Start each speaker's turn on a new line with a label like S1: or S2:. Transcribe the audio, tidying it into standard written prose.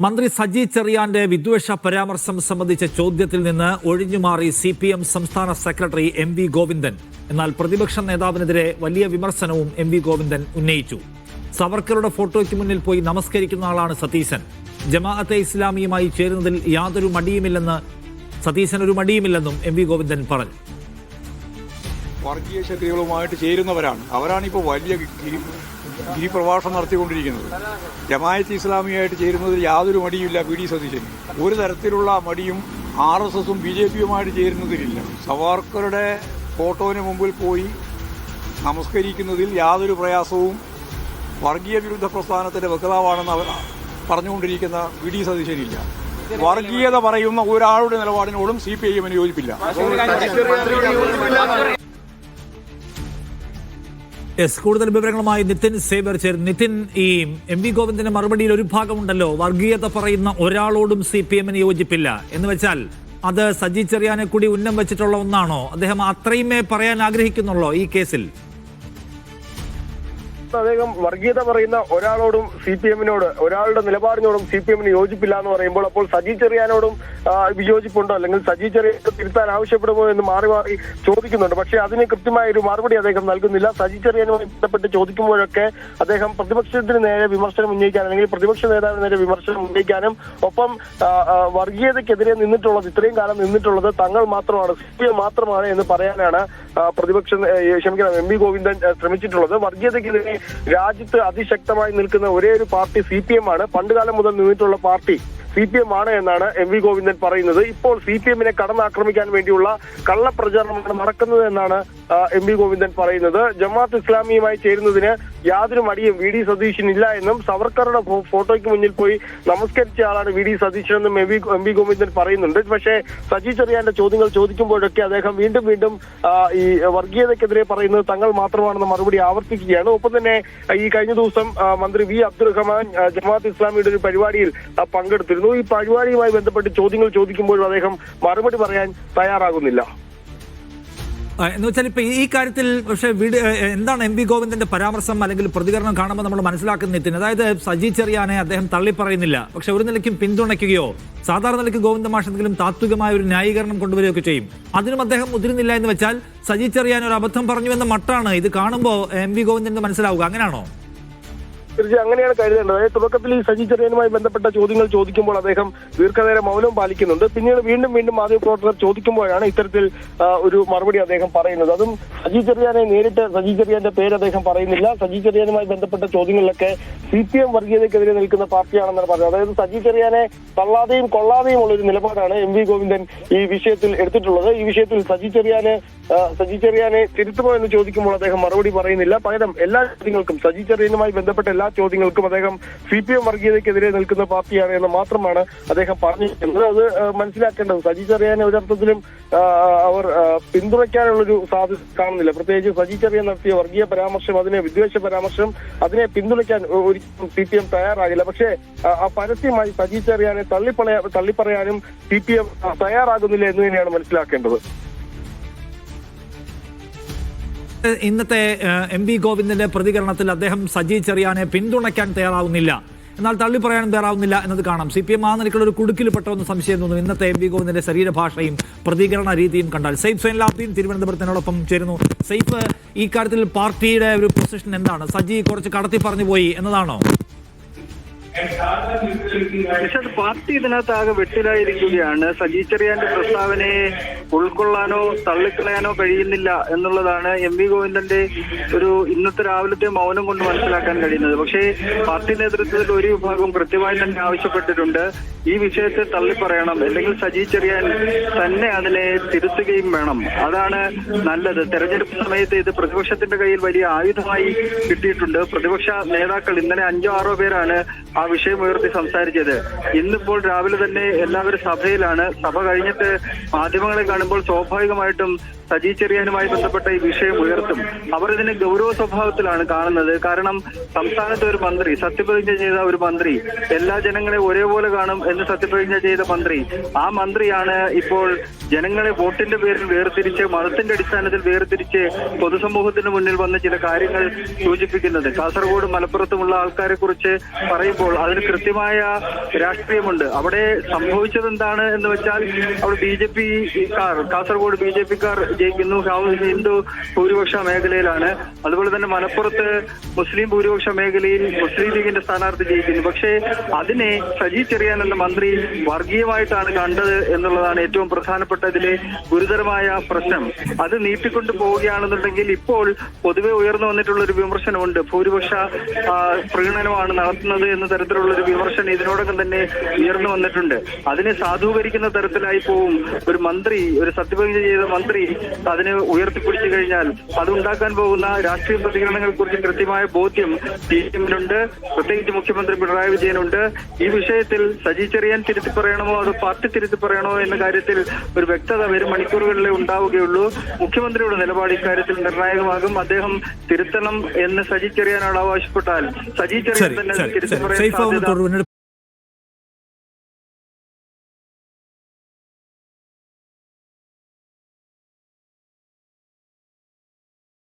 S1: മന്ത്രി സജി ചെറിയാന്റെ വിദ്വേഷ പരാമർശം സംബന്ധിച്ച ചോദ്യത്തിൽ നിന്ന് ഒഴിഞ്ഞുമാറി CPM സംസ്ഥാന സെക്രട്ടറി MV ഗോവിന്ദൻ. എന്നാൽ പ്രതിപക്ഷ നേതാവിനെതിരെ വലിയ വിമർശനവും MV ഗോവിന്ദൻ ഉന്നയിച്ചു. സവർക്കറുടെ ഫോട്ടോയ്ക്ക് മുന്നിൽ പോയി നമസ്കരിക്കുന്ന ആളാണ് സതീശൻ. ജമാഅത്തെ ഇസ്ലാമിയുമായി ചേരുന്നതിൽ യാതൊരു മടിയുമില്ലെന്ന് സതീശൻ ഒരു മടിയുമില്ലെന്നും MV ഗോവിന്ദൻ പറഞ്ഞു.
S2: വർഗീയ ശക്തികളുമായിട്ട് ചേരുന്നവരാണ്. അവരാണിപ്പോൾ വലിയ ഗിരിപ്രഭാഷണം നടത്തിക്കൊണ്ടിരിക്കുന്നത്. ജമാഅത്ത് ഇസ്ലാമിയായിട്ട് ചേരുന്നതിൽ യാതൊരു മടിയുമില്ല PD സതീശൻ. ഒരു തരത്തിലുള്ള മടിയും RSSും BJPയുമായിട്ട് ചേരുന്നതിലില്ല. സവാർക്കറുടെ ഫോട്ടോന് മുമ്പിൽ പോയി നമസ്കരിക്കുന്നതിൽ യാതൊരു പ്രയാസവും വർഗീയ വിരുദ്ധ പ്രസ്ഥാനത്തിന്റെ വക്താവാണെന്ന് അവർ പറഞ്ഞുകൊണ്ടിരിക്കുന്ന PD സതീശനില്ല. വർഗീയത പറയുന്ന ഒരാളുടെ നിലപാടിനോടും CPIM യോജിപ്പില്ല.
S1: കൂടുതൽ വിവരങ്ങളുമായി നിതിൻ സേവർ ചേർന്ന്. നിതിൻ, ഈ MV ഗോവിന്ദന്റെ മറുപടിയിൽ ഒരു ഭാഗമുണ്ടല്ലോ, വർഗീയത പറയുന്ന ഒരാളോടും CPM യോജിപ്പില്ല എന്ന് വെച്ചാൽ അത് സജി ചെറിയാനെ കൂടി ഉന്നം വെച്ചിട്ടുള്ള ഒന്നാണോ? അദ്ദേഹം അത്രയുമേ പറയാൻ ആഗ്രഹിക്കുന്നുള്ളോ ഈ കേസിൽ?
S3: അദ്ദേഹം വർഗീയത പറയുന്ന ഒരാളോടും CPMനോട്, ഒരാളുടെ നിലപാടിനോടും CPMന് യോജിപ്പില്ല എന്ന് പറയുമ്പോൾ അപ്പോൾ സജി ചെറിയാനോടും വിയോജിപ്പുണ്ടോ, അല്ലെങ്കിൽ സജി ചെറിയാനെ തിരുത്താൻ ആവശ്യപ്പെടുമോ എന്ന് മാറി മാറി ചോദിക്കുന്നുണ്ട്. പക്ഷേ അതിന് കൃത്യമായ ഒരു മറുപടി അദ്ദേഹം നൽകുന്നില്ല. സജി ചെറിയാനുമായി ബന്ധപ്പെട്ട് ചോദിക്കുമ്പോഴൊക്കെ അദ്ദേഹം പ്രതിപക്ഷത്തിന് നേരെ വിമർശനം ഉന്നയിക്കാൻ, അല്ലെങ്കിൽ പ്രതിപക്ഷ നേതാവിന് നേരെ വിമർശനം ഉന്നയിക്കാനും ഒപ്പം വർഗീയതയ്ക്കെതിരെ നിന്നിട്ടുള്ളത്, ഇത്രയും കാലം നിന്നിട്ടുള്ളത് തങ്ങൾ മാത്രമാണ്, CPM മാത്രമാണ് എന്ന് പറയാനാണ് MV ഗോവിന്ദൻ ശ്രമിച്ചിട്ടുള്ളത്. വർഗീയതയ്ക്കെതിരെ രാജ്യത്ത് അതിശക്തമായി നിൽക്കുന്ന ഒരേ ഒരു പാർട്ടി CPM ആണ്. പണ്ടുകാലം മുതൽ നിന്നിട്ടുള്ള പാർട്ടി CPM ആണ് എന്നാണ് MV ഗോവിന്ദൻ പറയുന്നത്. ഇപ്പോൾ CPMനെ കടന്നാക്രമിക്കാൻ വേണ്ടിയുള്ള കള്ളപ്രചാരണമാണ് നടക്കുന്നത് എന്നാണ് MV ഗോവിന്ദൻ പറയുന്നത്. ജമാഅത്ത് ഇസ്ലാമിയുമായി ചേരുന്നതിന് യാതൊരു മടിയും VD സതീശനില്ല എന്നും സവർക്കറുടെ ഫോട്ടോയ്ക്ക് മുന്നിൽ പോയി നമസ്കരിച്ച ആളാണ് VD സതീശൻ എന്നും MV ഗോവിന്ദൻ പറയുന്നുണ്ട്. പക്ഷേ സജി ചെറിയാന്റെ ചോദ്യങ്ങൾ ചോദിക്കുമ്പോഴൊക്കെ അദ്ദേഹം വീണ്ടും ഈ വർഗീയതയ്ക്കെതിരെ പറയുന്നത് തങ്ങൾ മാത്രമാണെന്ന മറുപടി ആവർത്തിക്കുകയാണ്. ഒപ്പം തന്നെ ഈ കഴിഞ്ഞ ദിവസം മന്ത്രി V അബ്ദുറഹ്മാൻ ജമാഅത്ത് ഇസ്ലാമിയുടെ ഒരു പരിപാടിയിൽ പങ്കെടുത്തിരുന്നു. ഈ പരിപാടിയുമായി ബന്ധപ്പെട്ട് ചോദ്യങ്ങൾ ചോദിക്കുമ്പോഴും അദ്ദേഹം മറുപടി പറയാൻ തയ്യാറാകുന്നില്ല.
S1: എന്ന് വെച്ചാൽ ഇപ്പൊ ഈ കാര്യത്തിൽ പക്ഷേ എന്താണ് MV ഗോവിന്ദന്റെ പരാമർശം അല്ലെങ്കിൽ പ്രതികരണം കാണുമ്പോൾ നമ്മൾ മനസ്സിലാക്കുന്ന, അതായത് സജി ചെറിയാനെ അദ്ദേഹം തള്ളിപ്പറയുന്നില്ല, പക്ഷെ ഒരു നിലയ്ക്കും പിന്തുണയ്ക്കുകയോ സാധാരണ നിലയ്ക്ക് ഗോവിന്ദ മാഷ് എന്തെങ്കിലും താത്വികമായ ഒരു ന്യായീകരണം കൊണ്ടുവരികയൊക്കെ ചെയ്യും. അതിനും അദ്ദേഹം മുതിരുന്നില്ല എന്ന് വെച്ചാൽ സജി ചെറിയാൻ ഒരു അബദ്ധം പറഞ്ഞു എന്ന മട്ടാണ് ഇത് കാണുമ്പോൾ MV ഗോവിന്ദന് മനസ്സിലാവുക. അങ്ങനെയാണോ?
S3: തീർച്ചയായും അങ്ങനെയാണ് കരുതേണ്ടത്. അതായത് തുടക്കത്തിൽ ഈ സജി ചെറിയാനുമായി ബന്ധപ്പെട്ട ചോദ്യങ്ങൾ ചോദിക്കുമ്പോൾ അദ്ദേഹം ദീർഘനേരം മൗനം പാലിക്കുന്നുണ്ട്. പിന്നീട് വീണ്ടും മാധ്യമപ്രവർത്തകർ ചോദിക്കുമ്പോഴാണ് ഇത്തരത്തിൽ ഒരു മറുപടി അദ്ദേഹം പറയുന്നത്. അതും സജി ചെറിയാനെ നേരിട്ട്, സജി ചെറിയാന്റെ പേര് അദ്ദേഹം പറയുന്നില്ല. സജി ചെറിയാനുമായി ബന്ധപ്പെട്ട ചോദ്യങ്ങളിലൊക്കെ CPM വർഗീയതയ്ക്കെതിരെ നിൽക്കുന്ന പാർട്ടിയാണെന്നാണ് പറഞ്ഞത്. അതായത് സജി ചെറിയാനെ തള്ളാതെയും കൊള്ളാതെയും ഉള്ള ഒരു നിലപാടാണ് MV ഗോവിന്ദൻ ഈ വിഷയത്തിൽ എടുത്തിട്ടുള്ളത്. ഈ വിഷയത്തിൽ സജി ചെറിയാനെ തിരുത്തുമോ എന്ന് ചോദിക്കുമ്പോൾ അദ്ദേഹം മറുപടി പറയുന്നില്ല. പകരം എല്ലാ ചോദ്യങ്ങൾക്കും, സജി ചെറിയാനുമായി ബന്ധപ്പെട്ട എല്ലാ ചോദ്യങ്ങൾക്കും അദ്ദേഹം CPM വർഗീയതയ്ക്കെതിരെ നിൽക്കുന്ന പാർട്ടിയാണ് എന്ന് മാത്രമാണ് അദ്ദേഹം പറഞ്ഞിരിക്കുന്നത്. അത് മനസ്സിലാക്കേണ്ടത് സജി ചെറിയാനെ ഒരർത്ഥത്തിലും അവർ പിന്തുണയ്ക്കാനുള്ളൊരു സാധ്യത കാണുന്നില്ല. പ്രത്യേകിച്ച് സജി ചെറിയാൻ നടത്തിയ വർഗീയ പരാമർശം, അതിനെ വിദ്വേഷ പരാമർശം, അതിനെ പിന്തുണയ്ക്കാൻ ഒരിക്കലും CPM തയ്യാറാകില്ല. പക്ഷേ പരസ്യമായി സജി ചെറിയാനെ തള്ളിപ്പറയാനും CPM തയ്യാറാകുന്നില്ല എന്ന് തന്നെയാണ് മനസ്സിലാക്കേണ്ടത്.
S1: ഇന്നത്തെ MV ഗോവിന്ദന്റെ പ്രതികരണത്തിൽ അദ്ദേഹം സജി ചെറിയാനെ പിന്തുണയ്ക്കാൻ തയ്യാറാവുന്നില്ല, എന്നാൽ തള്ളിപ്പറയാനും തയ്യാറാവുന്നില്ല എന്നത് കാണാം. CPM ആ നിലയ്ക്കുള്ള ഒരു കുടുക്കിൽപ്പെട്ടോ എന്ന് സംശയം തോന്നുന്നു ഇന്നത്തെ MV ഗോവിന്ദന്റെ ശരീരഭാഷയും പ്രതികരണ രീതിയും കണ്ടാൽ. സൈഫ് സൈൻലാബ്ദീൻ തിരുവനന്തപുരത്തിനോടൊപ്പം ചേരുന്നു. സൈഫ്, ഈ കാര്യത്തിൽ പാർട്ടിയുടെ ഒരു പൊസിഷൻ എന്താണ്? സജി കുറച്ച് കടത്തി പറഞ്ഞു പോയി എന്നതാണോ?
S4: പാർട്ടി ഇതിനകത്താകെ വെട്ടിലായിരിക്കുകയാണ്. സജി ചെറിയാന്റെ പ്രസ്താവനയെ ഉൾക്കൊള്ളാനോ തള്ളിക്കളയാനോ കഴിയുന്നില്ല എന്നുള്ളതാണ് MV ഗോവിന്ദന്റെ ഒരു ഇന്നത്തെ രാവിലത്തെ മൗനം കൊണ്ട് മനസ്സിലാക്കാൻ കഴിയുന്നത്. പക്ഷേ പാർട്ടി നേതൃത്വത്തിൽ ഒരു വിഭാഗം കൃത്യമായി തന്നെ ആവശ്യപ്പെട്ടിട്ടുണ്ട്, ഈ വിഷയത്തെ തള്ളിപ്പറയണം, അല്ലെങ്കിൽ സജി ചെറിയാൻ തന്നെ അതിനെ തിരുത്തുകയും വേണം. അതാണ് നല്ലത്. തെരഞ്ഞെടുപ്പ് സമയത്ത് ഇത് പ്രതിപക്ഷത്തിന്റെ കയ്യിൽ വലിയ ആയുധമായി കിട്ടിയിട്ടുണ്ട്. പ്രതിപക്ഷ നേതാക്കൾ ഇന്നലെ 5-6 പേരാണ് ആ വിഷയം ഉയർത്തി സംസാരിച്ചത്. ഇന്നിപ്പോൾ രാവിലെ തന്നെ എല്ലാവരും സഭയിലാണ്. സഭ കഴിഞ്ഞിട്ട് മാധ്യമങ്ങളെ കാണുമ്പോൾ സ്വാഭാവികമായിട്ടും സജി ചെറിയാനുമായി ബന്ധപ്പെട്ട ഈ വിഷയം ഉയർത്തും. അവർ ഇതിനെ ഗൗരവ സ്വഭാവത്തിലാണ് കാണുന്നത്. കാരണം സംസ്ഥാനത്തെ ഒരു മന്ത്രി, സത്യപ്രതിജ്ഞ ചെയ്ത ഒരു മന്ത്രി, എല്ലാ ജനങ്ങളെ ഒരേപോലെ കാണും എന്ന് സത്യപ്രതിജ്ഞ ചെയ്ത മന്ത്രി, ആ മന്ത്രിയാണ് ഇപ്പോൾ ജനങ്ങളെ വോട്ടിന്റെ പേരിൽ വേർതിരിച്ച്, മതത്തിന്റെ അടിസ്ഥാനത്തിൽ വേർതിരിച്ച് പൊതുസമൂഹത്തിന് മുന്നിൽ വന്ന് ചില കാര്യങ്ങൾ സൂചിപ്പിക്കുന്നത്. കാസർഗോഡ് മലപ്പുറത്തുമുള്ള ആൾക്കാരെ കുറിച്ച് പറയുമ്പോൾ അതിന് കൃത്യമായ രാഷ്ട്രീയമുണ്ട്. അവിടെ സംഭവിച്ചത് എന്താണ് എന്ന് വെച്ചാൽ അവിടെ കാസർഗോഡ് BJP-ക്കാർ ജയിക്കുന്നു, ഹിന്ദു ഭൂരിപക്ഷ മേഖലയിലാണ്. അതുപോലെ തന്നെ മലപ്പുറത്ത് മുസ്ലിം ഭൂരിപക്ഷ മേഖലയിൽ മുസ്ലിം ലീഗിന്റെ സ്ഥാനാർത്ഥി ജയിക്കുന്നു. പക്ഷേ അതിനെ സജി ചെറിയാൻ എന്ന മന്ത്രി വർഗീയമായിട്ടാണ് കണ്ടത് എന്നുള്ളതാണ് ഏറ്റവും പ്രധാനപ്പെട്ട ഇതിലെ ഗുരുതരമായ പ്രശ്നം. അത് നീട്ടിക്കൊണ്ടു പോവുകയാണെന്നുണ്ടെങ്കിൽ ഇപ്പോൾ പൊതുവെ ഉയർന്നു വന്നിട്ടുള്ള ഒരു വിമർശനമുണ്ട്. ഭൂരിപക്ഷ പ്രീണനമാണ് നടത്തുന്നത് എന്ന തരത്തിലുള്ള ഒരു വിമർശനം ഇതിനോടകം തന്നെ ഉയർന്നു വന്നിട്ടുണ്ട്. അതിനെ സാധൂകരിക്കുന്ന തരത്തിലായി പോവും ഒരു മന്ത്രി, ഒരു സത്യപ്രതിജ്ഞ ചെയ്ത മന്ത്രി അതിനെ ഉയർത്തിപ്പിടിച്ചു കഴിഞ്ഞാൽ അതുണ്ടാക്കാൻ പോകുന്ന രാഷ്ട്രീയ പ്രതികരണങ്ങളെ കുറിച്ച് കൃത്യമായ ബോധ്യം CPM-നുണ്ട്, പ്രത്യേകിച്ച് മുഖ്യമന്ത്രി പിണറായി വിജയനുണ്ട്. ഈ വിഷയത്തിൽ സജി ചെറിയാൻ തിരുത്തി പറയണമോ അതോ പാർട്ടി തിരുത്തി പറയണമോ എന്ന കാര്യത്തിൽ ഒരു വ്യക്തത വരും മണിക്കൂറുകളിലേ ഉണ്ടാവുകയുള്ളൂ. മുഖ്യമന്ത്രിയുടെ നിലപാട് ഇക്കാര്യത്തിൽ നിർണായകമാകും. അദ്ദേഹം തിരുത്തണം എന്ന് സജി ചെറിയാനോട് ആവശ്യപ്പെട്ടാൽ സജി ചെറിയാൻ തന്നെ തിരുത്തി പറയാൻ സാധ്യത